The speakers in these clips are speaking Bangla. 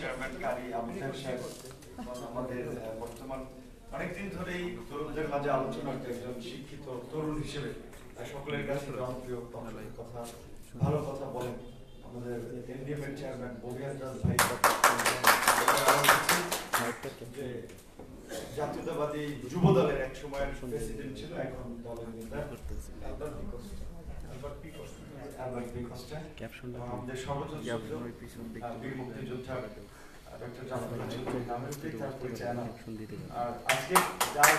চেয়ারম্যান কারি আবু সাহেব আমাদের বর্তমান অনেকদিন ধরেই তরুণদের মাঝে আলোচনার একজন শিক্ষিত তরুণ হিসেবে সকলের কাছে জনপ্রিয় কথা ভালো কথা বলেন আমাদের এনডিএম এর চেয়ারম্যান ববিয়ান ভাই যে জাতীয়তাবাদী যুব দলের এক সময়ের প্রেসিডেন্ট ছিল, এখন দলের নেতা আমাদের সর্বোচ্চ বীর মুক্তিযোদ্ধা ডক্টর জাফর চৌধুরীর নামের তার পরিচয় আনা। আর আজকে যার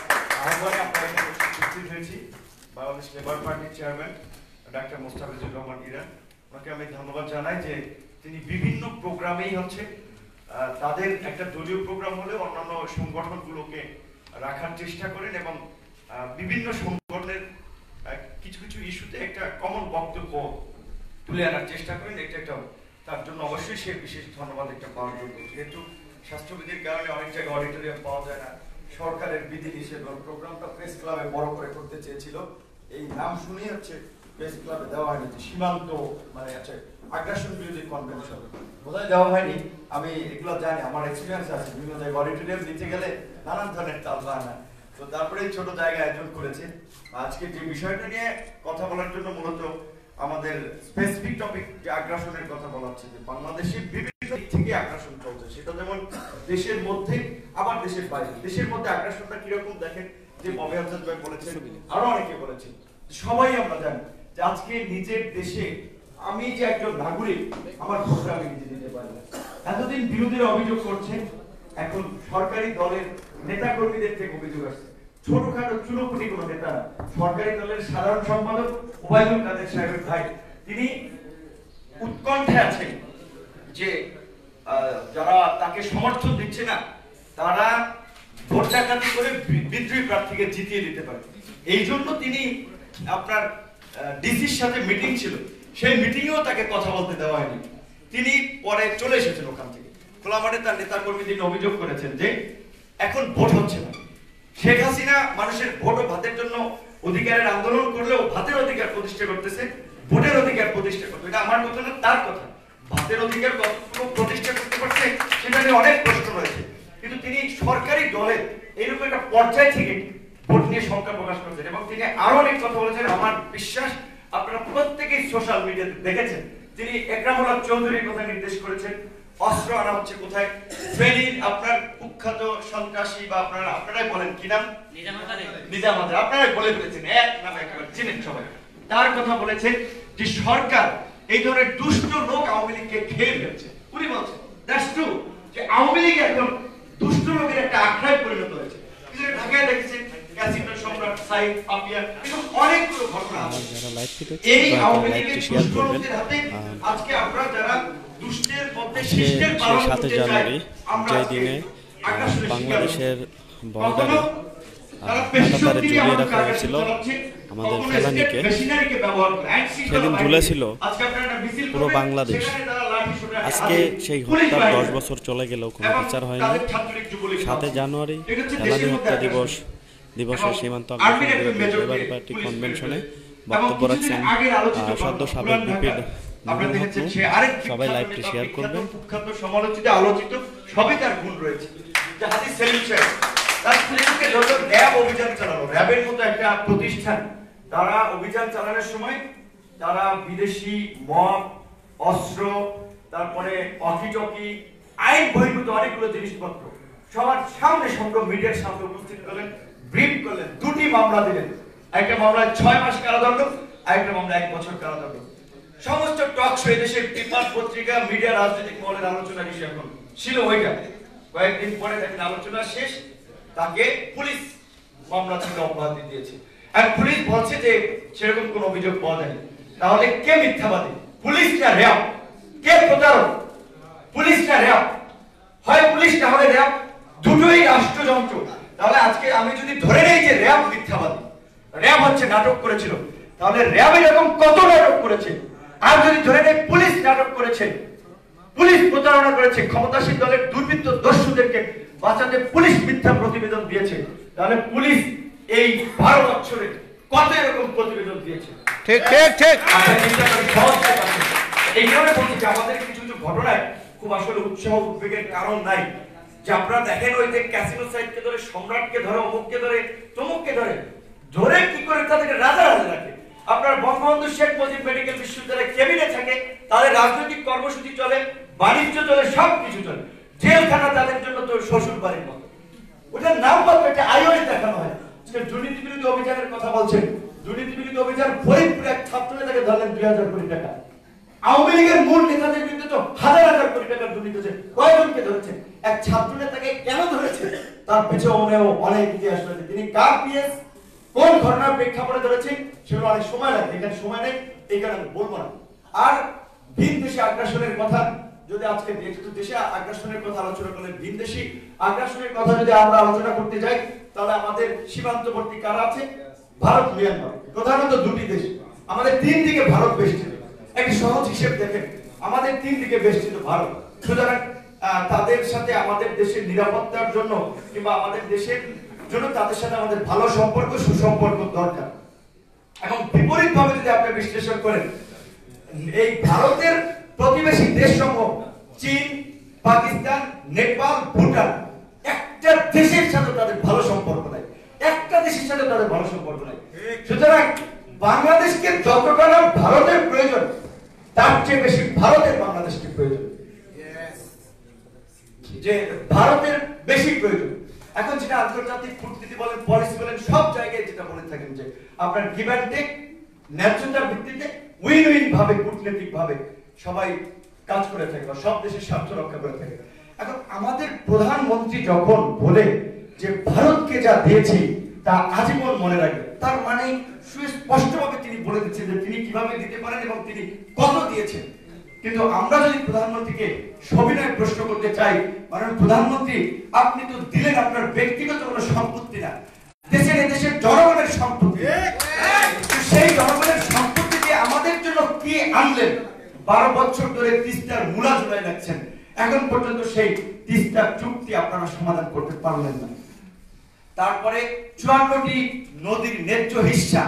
আহ্বানে আপনারা উপস্থিত হয়েছি বাংলাদেশ লেবার পার্টির চেয়ারম্যান ডাক্তার মোস্তাফিজুর রহমান ইরান, ওনাকে আমি ধন্যবাদ জানাই যে তিনি বিভিন্ন প্রোগ্রামেই হচ্ছে তাদের একটা দলীয় প্রোগ্রাম হলে অন্যান্য সংগঠনগুলোকে রাখার চেষ্টা করেন এবং বিভিন্ন সংগঠনের কিছু কিছু ইস্যুতে একটা কমন বক্তব্য তুলে আনার চেষ্টা করেন। এটা একটা তার জন্য অবশ্যই সে বিশেষ ধন্যবাদ একটা পাওয়ার যোগ্য। যেহেতু স্বাস্থ্যবিধির কারণে অনেক জায়গায় অডিটোরিয়াম পাওয়া যায় না, সরকারের বিধিনিষেধ প্রোগ্রামটা প্রেস ক্লাবে বড় করে করতে চেয়েছিল, এই নাম শুনেই হচ্ছে প্রেস ক্লাবে দেওয়া হয়নি। সীমান্ত মানে আছে আগ্রাসন বিরোধী কনভেনশন বোধহয় দেওয়া হয়নি, আমি এগুলো জানি, আমার এক্সপিরিয়েন্স আছে বিভিন্ন জায়গায় অডিটোরিয়াম দিতে গেলে নানান ধরনের তাল বাহানা, তো তারপরে ছোট জায়গায় আয়োজন করেছে। আজকে যে বিষয়টা নিয়ে কথা বলার জন্য মূলত আমাদের স্পেসিফিক টপিক যে আগ্রাসনের কথা বলা হচ্ছে, যে বাংলাদেশে বিভিন্ন দিক থেকে আগ্রাসন চলছে, সেটা যেমন দেশের মধ্যে আবার দেশের বাইরে। দেশের মধ্যে আগ্রাসনটা কিরকম দেখেন, যে ববি হাসান ভাই বলেছেন, আরো অনেকে বলেছেন, সবাই আমরা জানি যে আজকে নিজের দেশে আমি যে একজন নাগরিক আমার ভোটটা আমি নিজে দিতে পারি না। এতদিন বিরোধীরা অভিযোগ করছে, এখন সরকারি দলের নেতা কর্মীদের থেকে অভিযোগ আসছে, ছোটখাটো চুনোপুটি কোনো নেতা, সরকারি দলের সাধারণ সম্পাদক ওবায়দুল কাদের সাহেবের ভাই, তিনি উৎকণ্ঠে আছেন যে যারা তাকে সমর্থন দিচ্ছে না তারা ভোট ডাকাতি করে বিদ্রোহী প্রার্থীকে জিতিয়ে দিতে পারে। এই জন্য তিনি আপনার ডিসির সাথে মিটিং ছিল, সেই মিটিংয়েও তাকে কথা বলতে দেওয়া হয়নি, তিনি পরে চলে এসেছেন ওখান থেকে। খোলা মাঠে তার নেতা কর্মীদের অভিযোগ করেছেন যে এখন ভোট হচ্ছে না, শেখ হাসিনা মানুষের ভোট ও ভাতের জন্য অধিকারের আন্দোলন করলেও ভাতের অধিকার প্রতিষ্ঠা করতেছে, ভোটের অধিকার প্রতিষ্ঠা করতে, এটা আমার কথা না তার কথা। ভাতের অধিকার কতটুকু প্রতিষ্ঠা করতে পারছে সেটা নিয়ে অনেক প্রশ্ন রয়েছে, কিন্তু তিনি সরকারি দলের এইরকম একটা পর্যায় থেকে ভোট নিয়ে শঙ্কা প্রকাশ করেছেন এবং তিনি আরো অনেক কথা বলেছেন। আমার বিশ্বাস আপনারা প্রত্যেকেই সোশ্যাল মিডিয়াতে দেখেছেন, তিনি একরামুল হক চৌধুরীর কথা নির্দেশ করেছেন, অস্ত্র আনা হচ্ছে কোথায়, ফেনীর আপনার কুখ্যাত সন্ত্রাসী বা আপনারাই বলেন কি নাম, নিজামাদের, আপনারাই বলে ফেলেছেন, এক নামে একেবারে চিনেন সবাই, তার কথা বলেছেন যে সরকার এই ধরনের দুষ্ট লোক আওয়ামী লীগকে খেয়ে ফেলছে। উনি বলছেন দ্যাটস ট্রু, যে আওয়ামী লীগ এখন দুষ্ট লোকের একটা আখড়ায় পরিণত হয়েছে। ঢাকায় দেখেছেন ক্যাসিনো সম্রাট সাইদ পাপিয়া, এরকম অনেকগুলো ঘটনা আছে। এই আওয়ামী লীগের দুষ্ট লোকদের হাতে আজকে আমরা যারা দুষ্টের মধ্যে শিষ্টের পালন করতে চাই, আমরা দিনে বাংলাদেশের বর্ডারে কাঁটাতারে ঝুলিয়ে রাখা হয়েছিল আমাদের ফেলানিকে, সেদিন ঝুলেছিল পুরো বাংলাদেশ। আজকে সেই হত্যার 10 বছর চলে গেলেও কোনো বিচার হয়নি। 7 জানুয়ারি ফেলানি হত্যা দিবসে সীমান্ত লেবার পার্টি কনভেনশনে বক্তব্য রাখছেন সদ্য সাবেক বিপির সবাই লাইভটি শেয়ার করবেন। সমালোচিত আলোচিত সবই তার গুণ রয়েছে। হাজি সেলিম সাহেব তার স্ত্রীকে যত র্যাব অভিযান চালানো, র্যাবের মতো একটা প্রতিষ্ঠান, তারা অভিযান চালানোর সময় তারা বিদেশি মদ, অস্ত্র, তারপরে অকিটকি, আইন বহির্ভূত অনেকগুলো জিনিসপত্র সবার সামনে সংগ্রহ মিডিয়ার সামনে উপস্থিত করলেন, ব্রিফ করলেন, 2টি মামলা দিলেন। একটা মামলায় 6 মাস কারাদণ্ড, আরেকটা মামলা 1 বছর কারাদণ্ড। সমস্ত টক শো দেশের পেপার পত্রিকা মিডিয়া রাজনৈতিক মহলের আলোচনা বিষয় এখন ছিল ওইটা। কয়েকদিন পরে দেখেন আলোচনা শেষ, তাকে পুলিশ মামলা থেকে অব্যাহতি দিয়েছে। আর পুলিশ বলছে যে সেরকম কোনো অভিযোগ পাওয়া যায়নি। তাহলে কে মিথ্যাবাদী, পুলিশ না র্যাব? কে প্রতারক, পুলিশ না র্যাব? হয় পুলিশ না হলে র্যাব, দুটোই রাষ্ট্রযন্ত্র। তাহলে আজকে আমি যদি ধরে নেই যে র্যাব মিথ্যাবাদী, র্যাব হচ্ছে নাটক করেছিল, তাহলে র্যাব এরকম কত নাটক করেছে? আর যদি ধরে নেই পুলিশ নাটক করেছে, পুলিশ প্রতারণা করেছে, ক্ষমতাসীন দলের দুর্বৃত্ত দস্যুদেরকে বাঁচাতে পুলিশ মিথ্যা প্রতিবেদন দিয়েছে, তাহলে পুলিশ এই 12 বছরে কত এরকম প্রতিবেদন দিয়েছে? ঠিক ঠিক ঠিক। এই কারণে বলছি যে আমাদের কিছু কিছু ঘটনায় খুব আসলে উৎসাহ উদ্বেগের কারণ নাই। যে আপনারা দেখেন ওই যে ক্যাসিনো সাইডকে ধরে, সম্রাটকে ধরে, অমুককে ধরে, তমুককে ধরে ধরে কি করে তাদেরকে রাজা রাজা রাখে। আপনার বঙ্গবন্ধু শেখ মুজিব মেডিকেল বিশ্ববিদ্যালয়ের কেবিনে থাকে, তাদের রাজনৈতিক কর্মসূচি চলে, বাণিজ্য চলে, সবকিছু চলে। জেলখানা তাদের জন্য তো শ্বশুর বাড়ির মতো। ওটার নাম বলতে একটা আইওএস দেখানো হয়। দুর্নীতি বিরোধী অভিযানের কথা বলছেন, দুর্নীতি বিরোধী অভিযান ফরিদপুরে এক ছাত্র নেতাকে ধরলেন 2000 কোটি টাকা। আওয়ামী লীগের মূল নেতাদের বিরুদ্ধে তো হাজার হাজার কোটি টাকার দুর্নীতি হচ্ছে, কয়জনকে ধরেছে? এক ছাত্র নেতাকে কেন ধরেছে? তার পেছনেও অনেক ইতিহাস রয়েছে। তিনি কার পিএস, কোন ঘটনার প্রেক্ষাপটে ধরেছে, সেগুলো অনেক সময় লাগে, এখানে সময় নেই, এই কারণে বলবো না। আর ভিন দেশে আগ্রাসনের কথা যদি আজকে দেশে আগ্রাসনের কথা আলোচনা করলে, ভিন দেশি আগ্রাসনের কথা যদি আমরা আলোচনা করতে যাই, তাহলে আমাদের সীমান্তবর্তী কারা আছে? ভারত, মিয়ানমার, প্রধানত দুটি দেশ। আমাদের তিন দিকে ভারত বেষ্টিত। একটি সহজ হিসেব দেখেন, আমাদের তিন দিকে বেষ্টিত ভারত। সুতরাং তাদের সাথে আমাদের দেশের নিরাপত্তার জন্য কিংবা আমাদের দেশের জন্য তাদের সাথে আমাদের ভালো সম্পর্ক, সুসম্পর্ক দরকার। এবং বিপরীত ভাবে যদি আপনি বিশ্লেষণ করেন, এই ভারতের প্রতিবেশী দেশসমূহ চীন, পাকিস্তান, নেপাল, ভুটান, একটা দেশের সাথে তাদের ভালো সম্পর্ক নাই, একটা দেশের সাথে তাদের ভালো সম্পর্ক নাই। সুতরাং বাংলাদেশকে যতটা না ভারতের প্রয়োজন, তার চেয়ে বেশি ভারতের বাংলাদেশকে প্রয়োজন, যে ভারতের বেশি প্রয়োজন। এখন যেটা আন্তর্জাতিক কূটনীতি বলেন, পলিসি বলেন, সব জায়গায় যেটা বলে থাকেন যে আপনার গিভ অ্যান্ড টেক, ন্যায্যতার ভিত্তিতে উইন উইন ভাবে কূটনৈতিক ভাবে সবাই কাজ করে থাকে বা সব দেশের স্বার্থ রক্ষা করে থাকে। এখন আমাদের প্রধানমন্ত্রী যখন বলে যে ভারতকে যা দিয়েছি তা আজীবন মনে রাখবে, তার মানে সুস্পষ্টভাবে তিনি বলে দিচ্ছেন যে তিনি কিভাবে দিতে পারেন এবং তিনি কত দিয়েছেন। কিন্তু আমরা যদি প্রধানমন্ত্রীকে সবিনয় প্রশ্ন করতে চাই, মাননীয় প্রধানমন্ত্রী, আপনি তো দিলেন আপনার ব্যক্তিগত কোনো সম্পত্তি না, দেশের এদেশের জনগণের সম্পত্তি। সেই জনগণের সম্পত্তি দিয়ে আমাদের জন্য কি আনলেন? 12 বছর ধরে তিস্তার মূলা ঝুলাই রাখছেন, এখন পর্যন্ত সেই তিস্তার চুক্তি আপনারা সমাধান করতে পারলেন না। তারপরে 54টি নদীর ন্যায্য হিস্সা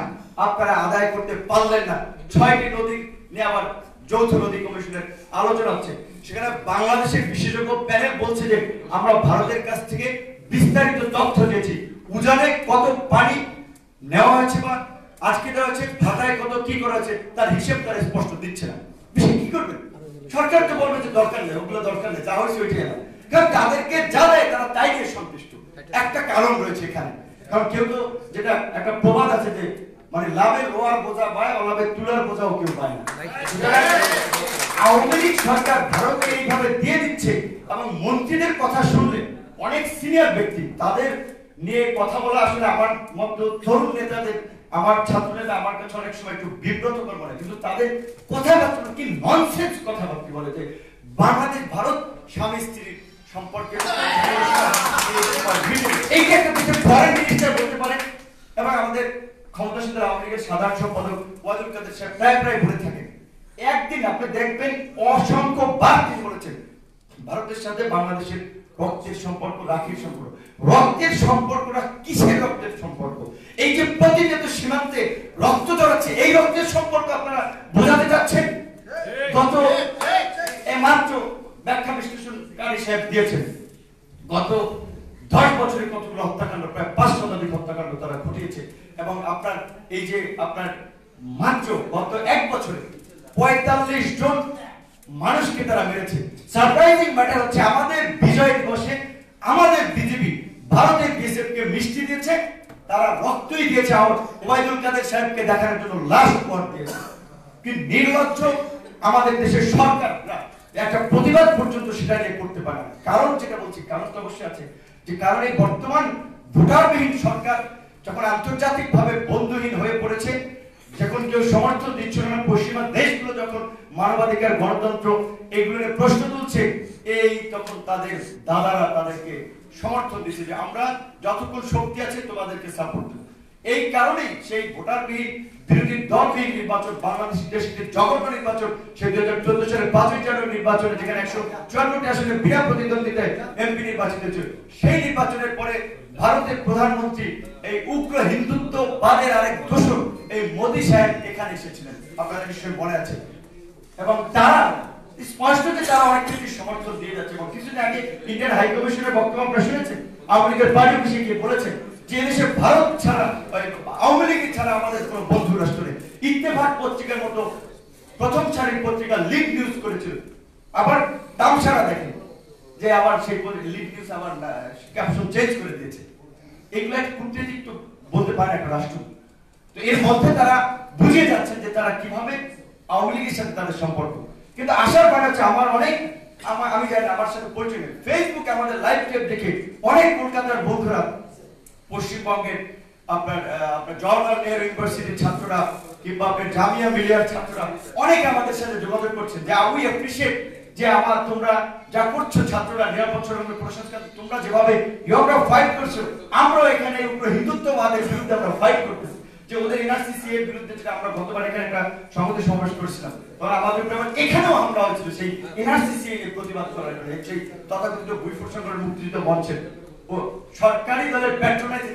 আপনারা আদায় করতে পারলেন না। 6টি নদী নিয়ে আবার যৌথ নদী কমিশনের আলোচনা হচ্ছে, সেখানে বাংলাদেশের বিশেষজ্ঞ প্যানেল বলছে যে আমরা ভারতের কাছ থেকে বিস্তারিত তথ্য দিয়েছি, উজানে কত পানি নেওয়া হয়েছে বা আজকে দেওয়া হয়েছে, ঢাকায় কত কি করা হয়েছে, তার হিসেব তারা স্পষ্ট দিচ্ছে না। বিষয় কি করবে? সরকার তো বলবে যে দরকার নেই, ওগুলো দরকার নেই, যা হয়েছে ওইটাই না। কারণ তাদেরকে যা দেয় তারা তাই নিয়ে সন্তুষ্ট। একটা কারণ রয়েছে এখানে, কারণ কেউ তো, যেটা একটা প্রবাদ আছে যে মানে লাভের লোয়ার বোঝা পায়, অলাভের তুলার বোঝাও কেউ পায় না। আওয়ামী লীগ সরকার ভারতকে এইভাবে দিয়ে দিচ্ছে এবং মন্ত্রীদের কথা শুনলে অনেক সিনিয়র ব্যক্তি তাদের নিয়ে কথা বলা আসলে আমার মতো তরুণ নেতাদের, আমার ছাত্র নেতা আমার কাছে অনেক সময় একটু বিব্রতকর মনে, কিন্তু তাদের কথাবার্তা কি ননসেন্স কথাবার্তা বলে যে বাংলাদেশ ভারত স্বামী স্ত্রীর সম্পর্কে এইটা একটা কিছু ফরেন মিনিস্টার বলতে পারে। এবং আমাদের ক্ষমতাসীন আওয়ামী লীগের সাধারণ সম্পাদক ওয়াজুল কাদের সাহেব প্রায় বলে থাকেন, একদিন আপনি দেখবেন অসংখ্য বার তিনি বলেছেন ভারতের সাথে বাংলাদেশের রক্তের সম্পর্ক, রাখির সম্পর্ক। রক্তের সম্পর্কটা কিসের রক্তের সম্পর্ক? এই যে প্রতিনিয়ত সীমান্তে রক্ত জড়াচ্ছে, এই রক্তের সম্পর্ক আপনারা বোঝাতে চাচ্ছেন? গত মাত্র ব্যাখ্যা বিশ্লেষণকারী সাহেব দিয়েছেন, গত 10 বছরে কতগুলো হত্যাকাণ্ড, প্রায় 5 শতাধিক হত্যাকাণ্ড তারা ঘটিয়েছে। এবং আপনার এই যে আপনার মাত্র গত 1 বছরে 45 জন মানুষকে তারা মেরেছে। সারপ্রাইজিং ম্যাটার হচ্ছে আমাদের বিজয় দিবসে আমাদের বিজেপি ভারতের বিএসএফ কে মিষ্টি দিয়েছে, তারা রক্তই দিয়েছে, ওবায়দুল কাদের সাহেবকে দেখানোর জন্য লাস্ট পথ দিয়েছে। কিন্তু নির্লজ্জ আমাদের দেশের সরকাররা একটা প্রতিবাদ পর্যন্ত সেটা নিয়ে করতে পারে না। কারণ যেটা বলছি, কারণ তো অবশ্যই আছে, যে কারণে বর্তমান ভোটারবিহীন সরকার যখন আন্তর্জাতিক ভাবে বন্ধুহীন হয়ে পড়েছে, যখন কেউ সমর্থন দিচ্ছে না, পশ্চিমা দেশগুলো যখন মানবাধিকার, গণতন্ত্র এগুলো নিয়ে প্রশ্ন তুলছে, এই তখন তাদের দাদারা তাদেরকে সমর্থন দিচ্ছে যে আমরা যতক্ষণ শক্তি আছে তোমাদেরকে সাপোর্ট দেব। এই কারণেই সেই ভোটারবিহীন বিরোধী দলবিহীন নির্বাচন, বাংলাদেশের দেশে জঘন্য নির্বাচন, সেই 2014 সালের 5ই জানুয়ারি নির্বাচনে যেখানে 154টি আসনে বিনা প্রতিদ্বন্দ্বিতায় এমপি নির্বাচিত হয়েছিল, সেই নির্বাচনের পরে ভারতের প্রধানমন্ত্রী এই উগ্র হিন্দুত্ববাদের আরেক দোষর এই মোদী সাহেব এখানে এসেছিলেন, আপনারা নিশ্চয়ই মনে আছে। এবং তারা স্পষ্ট যে তারা অনেক কিছু সমর্থন দিয়ে যাচ্ছে। এবং কিছুদিন আগে ইন্ডিয়ান হাই কমিশনের বক্তব্য আপনারা শুনেছেন, আওয়ামী লীগের পার্টি অফিসে গিয়ে বলেছেন যে দেশে ভারত ছাড়া আওয়ামী লীগ ছাড়া আমাদের কোনো বন্ধু রাষ্ট্র নেই। ইত্তেফাক পত্রিকার মতো প্রথম সারির পত্রিকা লিড নিউজ করেছিল, আবার দাম সারা দেখেন যে আবার সেই লিড নিউজ আবার ক্যাপশন চেঞ্জ করে দিয়েছে। এগুলো একটা কূটনীতিক তো বলতে পারে একটা রাষ্ট্র। তো এর মধ্যে তারা বুঝে যাচ্ছেন যে তারা কিভাবে আওয়ামী লীগের সাথে তাদের সম্পর্ক। কিন্তু আসার পরে হচ্ছে আমি জানি আমার সাথে পরিচয় নেই, ফেসবুকে আমাদের লাইভ টেপ দেখে অনেক কলকাতার বন্ধুরা, পশ্চিমবঙ্গের আপনার জওহরলাল নেহরু ইউনিভার্সিটির ছাত্ররা কিংবা আপনার জামিয়া মিলিয়ার ছাত্ররা অনেকে আমাদের সাথে যোগাযোগ করছেন যে উই অ্যাপ্রিশিয়েট যে তোমরা যা করছো, ছাত্ররা নিরাপদ সড়কের প্রশাসন তোমরা যেভাবে ইয়োগা ফাইট করছো, আমরাও এখানে উপর হিন্দুত্ববাদের বিরুদ্ধে আমরা ফাইট করতেছি। যে ওদের এনআরসিসি এর বিরুদ্ধে যেটা আমরা গতবার এখানে একটা সংহতি সমাবেশ করেছিলাম, তখন আমাদের এখানেও আমরা হয়েছিল সেই এনআরসিসি এর প্রতিবাদ করার জন্য, সেই তথাকথিত বৈফোর সংগঠন মুক্তিযুদ্ধ মঞ্চের ও সরকারি দলের প্যাট্রোনাইজে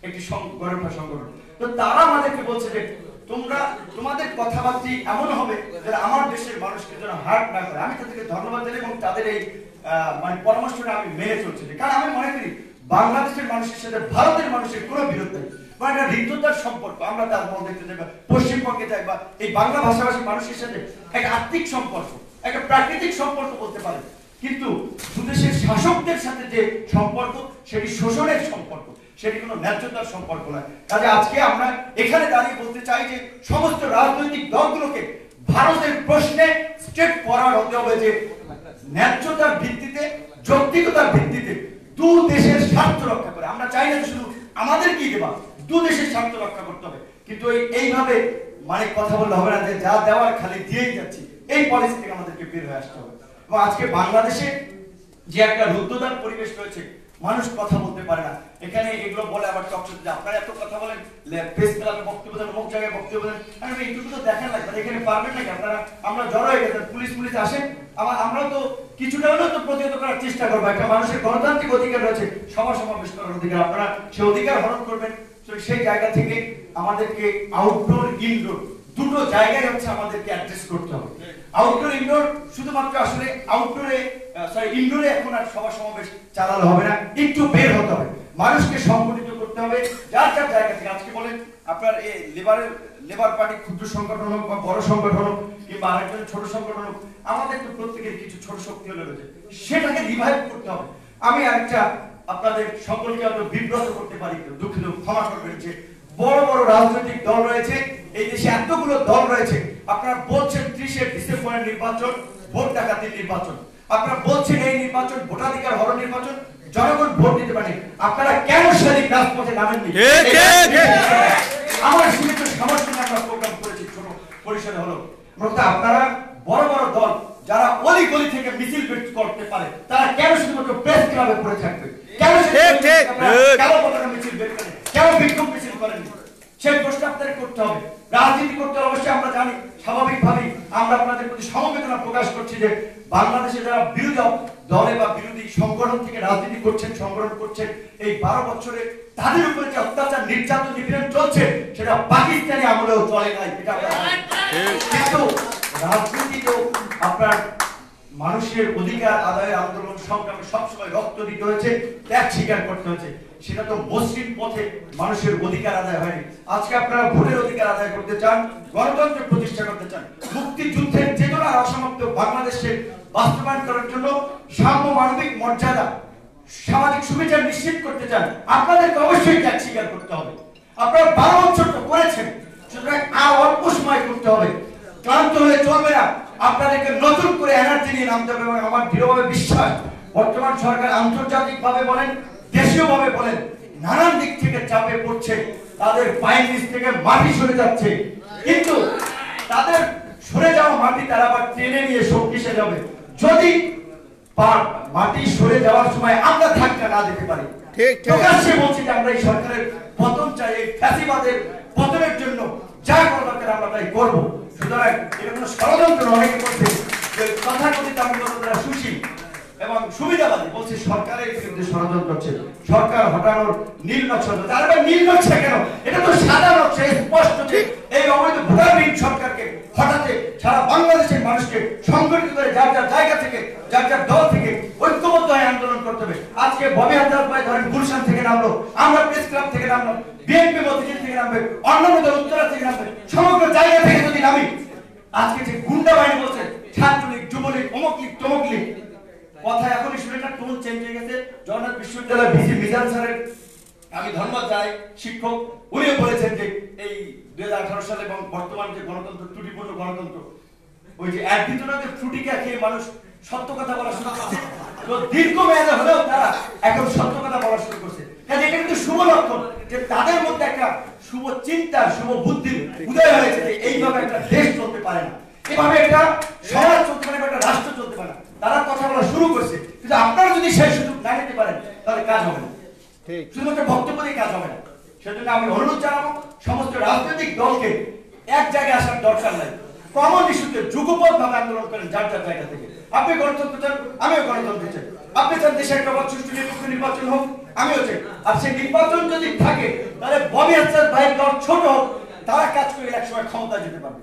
একটি সংগঠন। তো তারা আমাদেরকে বলছে যে তোমাদের কথাবার্তা এমন হবে যে আমার দেশের মানুষকে যেন হার্ট না করে। আমি তাদেরকে ধন্যবাদ জানাই এবং তাদের এই মানে পরামর্শটা আমি মেনে চলছি, কারণ আমি মনে করি বাংলাদেশের মানুষের সাথে ভারতের মানুষের কোনো বিরোধ নেই, মানে একটা হৃদ্যতার সম্পর্ক। আমরা তাজমহল দেখতে যাই, পশ্চিমবঙ্গে যাই, বা এই বাংলা ভাষাভাষী মানুষের সাথে একটা আত্মিক সম্পর্ক, একটা প্রাকৃতিক সম্পর্ক বলতে পারে। কিন্তু দুদেশের শাসকদের সাথে যে সম্পর্ক সেটি শোষণের সম্পর্ক, সেটি কোনো ন্যায্যতার সম্পর্ক নয়। কাজে আজকে আমরা এখানে দাঁড়িয়ে বলতে চাই যে সমস্ত রাজনৈতিক দলগুলোকে ভারতের প্রশ্নে স্ট্রেট ফরওয়ার্ড হতে হবে, যে ন্যায্যতার ভিত্তিতে, যৌক্তিকতার ভিত্তিতে দু দেশের স্বার্থ রক্ষা করে। আমরা চাই না শুধু আমাদের কি দেবা, দু দেশের স্বার্থ রক্ষা করতে হবে। কিন্তু এইভাবে মানে কথা বললে হবে না যে যা দেওয়ার খালি দিয়েই যাচ্ছি, এই পলিসি থেকে আমাদেরকে বের হয়ে আসতে হবে। এবং আজকে বাংলাদেশে যে একটা রুদ্ধদ্বার পরিবেশ রয়েছে, মানুষ কথা বলতে পারে না। এখানে এগুলো বলে আবার টকশোতে আপনারা এত কথা বলেন, প্রেস ক্লাবে বক্তব্য দেন, অমুক জায়গায় বক্তব্য দেন, এইটুকু তো দেখেন লাগবে, এখানে পারবেন নাকি আপনারা? আমরা জড়ো হয়ে গেছেন, পুলিশ আসেন, আমরা তো কিছুটা হলেও তো প্রতিহত করার চেষ্টা করবো। একটা মানুষের গণতান্ত্রিক অধিকার রয়েছে, সভা সমাবেশ করার অধিকার, আপনারা সেই অধিকার হরণ করবেন। সেই জায়গা থেকে আমাদেরকে আউটডোর ইনডোর দুটো জায়গায় হচ্ছে আমাদেরকে অ্যাড্রেস করতে হবে। আউটডোর ইনডোর শুধুমাত্র আসলে ইনডোরে এখন আর সভা সমাবেশ চালালে হবে না, একটু বের হতে হবে, মানুষকে সংগঠিত করতে হবে যার যার জায়গা থেকে। আজকে বলেন আপনার এই লেবার পার্টি ক্ষুদ্র সংগঠন হোক বা বড় সংগঠন হোক কিংবা আরেকজন ছোট সংগঠন হোক, আমাদের তো প্রত্যেকের কিছু ছোট শক্তি হলে রয়েছে, সেটাকে রিভাইভ করতে হবে। আমি আরেকটা আপনাদের সকলকে হয়তো বিব্রত করতে পারি, দুঃখিত, ক্ষমা করবেন, যে বড় বড় রাজনৈতিক দল রয়েছে এই দেশে, এতগুলো দল রয়েছে। আপনারা বলছেন 30শে ডিসেম্বরের নির্বাচন ভোট ডাকাতির নির্বাচন, আপনারা বলছেন এই নির্বাচন ভোটাধিকার হরণ নির্বাচন, জনগণ ভোট দিতে পারে। আপনারা কেন সেদিন রাজপথে নামেননি? আমার সীমিত সামর্থ্য নিয়ে আমরা প্রোগ্রাম করেছি, ছোট পরিসরে হলো। আপনারা বড় বড় দল যারা অলি গলি থেকে মিছিল বের করতে পারে, তারা কেন শুধুমাত্র প্রেস ক্লাবে পড়ে থাকবে? কেন পতাকা মিছিল বের করে, কেন বিক্ষোভ মিছিল করেন? সেই প্রশ্ন আপনাদের করতে হবে। রাজনীতি করতে অবশ্যই আমরা জানি, স্বাভাবিকভাবেই আমরা আপনাদের প্রতি সমবেদনা প্রকাশ করছি যে বাংলাদেশে যারা বিরোধী দলে বা বিরোধী সংগঠন থেকে রাজনীতি করছেন, সংগঠন করছেন, এই 12 বছরে তাদের উপরে যে অত্যাচার, নির্যাতন, নিপীড়ন চলছে, সেটা পাকিস্তানি আমলেও চলে নাই। এটা কিন্তু রাজনীতি তো আপনার মানুষের অধিকার আদায়ের আন্দোলন সংগ্রামে সবসময় রক্ত দিতে হয়েছে, ত্যাগ স্বীকার করতে হয়েছে। সেটা তো মসৃণ পথে মানুষের অধিকার আদায় হয়নি। আজকে আপনারা ভোটের অধিকার আদায় করতে চান, গণতন্ত্র প্রতিষ্ঠা করতে চান, মুক্তিযুদ্ধের চেতনা অসমাপ্ত বাংলাদেশে বাস্তবায়ন করার জন্য সাম্য, মানবিক মর্যাদা, সামাজিক সুবিধা নিশ্চিত করতে চান, আপনাদেরকে অবশ্যই ত্যাগ স্বীকার করতে হবে। আপনারা 12 বছর তো করেছেন, সুতরাং আর অল্প সময় করতে হবে। ক্লান্ত হলে চলবে না, আপনাদেরকে নতুন করে এনার্জি নিয়ে নামতে হবে। এবং আমার দৃঢ়ভাবে বিশ্বাস, বর্তমান সরকার আন্তর্জাতিকভাবে বলেন, দেশীয়ভাবে বলেন, নানান দিক থেকে চাপে পড়ছে, তাদের পায়ের নিচ থেকে মাটি সরে যাচ্ছে। কিন্তু তাদের সরে যাওয়া মাটি তারা আবার টেনে নিয়ে শক্তিশালী যাবে যদি মাটি সরে যাওয়ার সময় আমরা ধাক্কা না দিতে পারি। প্রকাশ্যে বলছি যে আমরা এই সরকারের পতন চাই, এই ফ্যাসিবাদের পতনের জন্য যা করা দরকার আমরা তাই করবো। সুতরাং এটা কোনো ষড়যন্ত্র অনেকে করছে, যে তথাকথিত আমি কতটা সুশীল এবং সুবিধাবাদী বলছি সরকারের বিরুদ্ধে ষড়যন্ত্র করছে, সরকার হটানোর নীল নকশা। তারপর নীল নকশা কেন? এটা তো সাদা নকশা, স্পষ্ট যে এই অবৈধ ভোটারবিহীন সরকারকে হঠাতে সারা বাংলাদেশের মানুষকে সংগঠিত করে যার যার জায়গা থেকে যার যার দল থেকে ঐক্যবদ্ধ হয়ে আন্দোলন করতে হবে। আজকে ববি হাজরা ভাই ধরেন গুলশান থেকে নামলো, আমরা প্রেস ক্লাব থেকে নামলাম, বিএনপি মতিঝিল থেকে নামবে, অন্যান্য দল উত্তরা থেকে নামবে, সমগ্র জায়গা থেকে যদি নামি, আজকে যে গুন্ডা বাহিনী বলছে ছাত্রলীগ, যুবলীগ, অমুক লীগ, তমুক লীগ, কথা এখনই শুনে না, টোন চেঞ্জ হয়ে গেছে। জগন্নাথ বিশ্ববিদ্যালয় ভিসি মিজান স্যারের আমি ধন্যবাদ জানাই, শিক্ষক, উনিও বলেছেন যে এই 2018 সালে এবং বর্তমান যে গণতন্ত্র ত্রুটিপূর্ণ গণতন্ত্র, ওই যে এক ভিতরে ত্রুটিকে খেয়ে মানুষ সত্য কথা বলা শুরু করছে, তো দীর্ঘমেয়াদে হলেও তারা এখন সত্য কথা বলা শুরু করছে। কাজে এটা কিন্তু শুভ লক্ষণ যে তাদের মধ্যে একটা শুভ চিন্তা, শুভ বুদ্ধির উদয় হয়েছে যে এইভাবে একটা দেশ চলতে পারে না, এভাবে একটা সমাজ চলতে পারে না, একটা রাষ্ট্র চলতে পারে না। তারা কথা বলা শুরু করছে, কিন্তু আপনারা যদি সেই সুযোগ না নিতে পারেন তাহলে কাজ হবে না, শুধুমাত্র বক্তব্য দিয়ে কাজ হবে না। সেজন্য আমি অনুরোধ জানাবো সমস্ত রাজনৈতিক দলকে এক জায়গায় আসার দরকার নাই, কমন ইস্যুতে যুগপৎ ভাবে আন্দোলন করেন যার যার জায়গা থেকে। আপনি গণতন্ত্র চান, আমিও গণতন্ত্র চাই, আপনি চান দেশে একটা সুষ্ঠু নিরপেক্ষ নির্বাচন হোক, আমিও চাই। আর সেই নির্বাচন যদি থাকে তাহলে ববি হাজরা ভাই দল ছোট হোক, তারা কাজ করে এক সময় ক্ষমতা যেতে পারবে,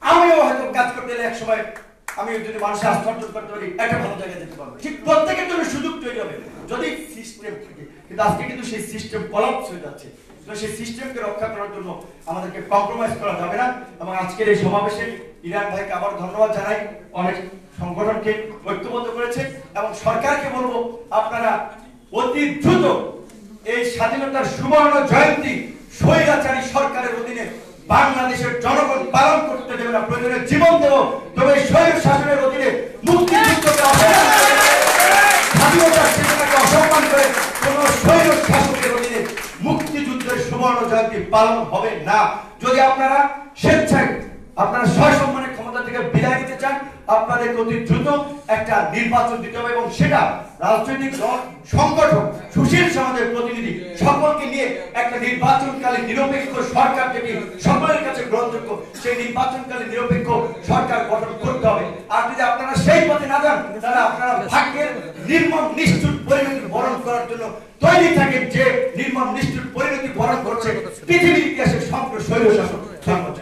আমিও হয়তো কাজ করতে গেলে এক সময় আমি যদি মানুষের আস্থা অর্জন করতে পারি একটা ভালো জায়গায় যেতে পারবো। ঠিক প্রত্যেকের জন্য সুযোগ তৈরি হবে যদি সিস্টেম থাকে, কিন্তু আজকে কিন্তু সেই সিস্টেম কলাপস হয়ে যাচ্ছে। তো সেই সিস্টেমকে রক্ষা করার জন্য আমাদেরকে কম্প্রোমাইজ করা যাবে না। এবং আজকের এই সমাবেশে ইরান ভাইকে আবার ধন্যবাদ জানাই, অনেক সংগঠনকে ঐক্যবদ্ধ করেছে। এবং সরকারকে বলবো আপনারা অতি দ্রুত এই স্বাধীনতার সুবর্ণ জয়ন্তী স্বৈরাচারী সরকারের অধীনে বাংলাদেশের জনগণ পালন করতে দেবে না, প্রয়োজনে জীবন দেব, তবে স্বৈর শাসনের অধীনে মুক্তিযুদ্ধকে অপমান করে, স্বাধীনতার চেতনাকে অসম্মান করে কোন স্বৈর শাসকের অধীনে মুক্তিযুদ্ধের সুবর্ণ জয়ন্তী পালন হবে না। যদি আপনারা স্বেচ্ছায় আপনারা সসম্মানের ক্ষমতা থেকে বিদায় নিতে চান, আপনাদের অতি দ্রুত একটা নির্বাচন দিতে হবে, এবং সেটা রাজনৈতিক দল, সংগঠন, সুশীল সমাজের প্রতিনিধি সকলকে নিয়ে একটা নির্বাচনকালীন নিরপেক্ষ সরকার যেটি সকলের কাছে গ্রহণযোগ্য, সেই নির্বাচনকালীন নিরপেক্ষ সরকার গঠন করতে হবে। আর যদি আপনারা সেই পথে না যান, তাহলে আপনারা ভাগ্যের নির্মম নিষ্ঠুর পরিণতি বরণ করার জন্য তৈরি থাকেন, যে নির্মম নিষ্ঠুর পরিণতি বরণ করছে পৃথিবীর ইতিহাসের সমগ্র স্বৈর শাসক সাম্রাজ্য।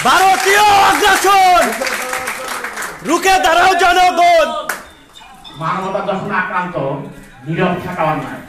ভারতীয় আগ্রাসন রুখে দাঁড়াও জনগণ। মানবতা যখন আক্রান্ত, নীরব থাকা অন্যায়।